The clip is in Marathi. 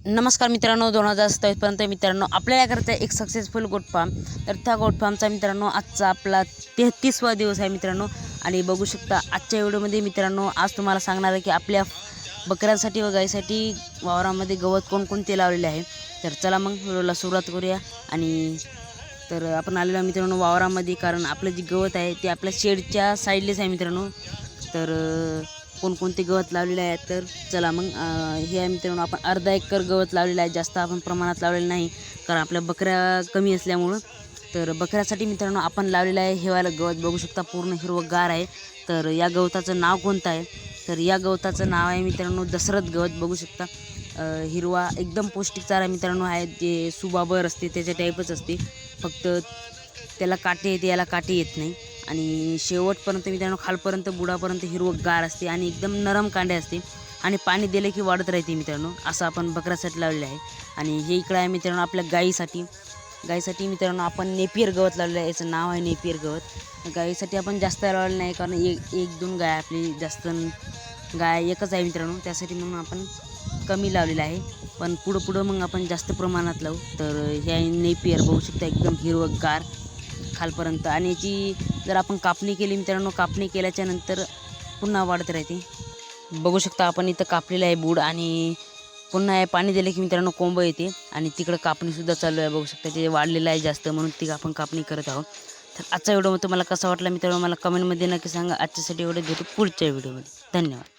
नमस्कार मित्रांनो, 2027पर्यंत मित्रांनो आपल्याला करायचं एक सक्सेसफुल गोट फार्म. तर त्या गोट फार्मचा मित्रांनो आजचा आपला 33वा दिवस आहे मित्रांनो. आणि बघू शकता आजच्या व्हिडिओमध्ये मित्रांनो आज तुम्हाला सांगणार आहे की आपल्या बकऱ्यांसाठी व गायीसाठी वावरामध्ये गवत कोणकोणते लावलेले आहे. तर चला मग व्हिडिओला सुरुवात करूया. आणि तर आपण आलेलो आहे मित्रांनो वावरामध्ये, कारण आपलं जे गवत आहे ते आपल्या शेडच्या साईडलेच आहे मित्रांनो. तर कोणकोणते गवत लावलेले आहेत तर चला मग हे आहे मित्रांनो, आपण अर्धा एकर गवत लावलेलं आहे. जास्त आपण प्रमाणात लावलेलं नाही, कारण आपल्या बकऱ्या कमी असल्यामुळं. तर बकऱ्यासाठी मित्रांनो आपण लावलेलं आहे हे वालं गवत. बघू शकता पूर्ण हिरवंगार आहे. तर या गवताचं नाव कोणतं आहे तर या गवताचं नाव आहे मित्रांनो दशरथ गवत. बघू शकता हिरवा एकदम पौष्टिक चारा मित्रांनो आहे. जे सुबाबर असते त्याच्या टाईपच असते, फक्त त्याला काटे येते, याला काटे येत नाही. आणि शेवटपर्यंत मित्रांनो खालपर्यंत बुडापर्यंत हिरवंगार असते आणि एकदम नरम कांडे असते आणि पाणी दिले की वाढत राहते मित्रांनो. असं आपण बकऱ्यासाठी लावलेलं आहे. आणि हे इकडं आहे मित्रांनो आपल्या गाईसाठी मित्रांनो आपण नेपियर गवत लावलेलं आहे. याचं नाव आहे नेपियर गवत. गाईसाठी आपण जास्त लावलेलं नाही, कारण एक दोन गाय आपली, जास्त गाय एकच आहे मित्रांनो, त्यासाठी म्हणून आपण कमी लावलेलं आहे. पण पुढं मग आपण जास्त प्रमाणात लावू. तर हे आहे नेपियर. बघू शकता एकदम हिरवंगार खालपर्यंत. आणि याची जर आपण कापणी केली मित्रांनो, कापणी केल्याच्या नंतर पुन्हा वाढत राहते. बघू शकता आपण इथं कापलेलं आहे बूड, आणि पुन्हा हे पाणी दिलं की मित्रांनो कोंब येते. आणि तिकडं कापणीसुद्धा चालू आहे. बघू शकता ते वाढलेलं आहे जास्त, म्हणून ती आपण कापणी करत आहोत. तर आजचा व्हिडिओ तुम्हाला कसा वाटला मित्रांनो मला कमेंटमध्ये नक्की सांगा. आजच्यासाठी व्हिडिओ भेटू पुढच्या व्हिडिओमध्ये. धन्यवाद.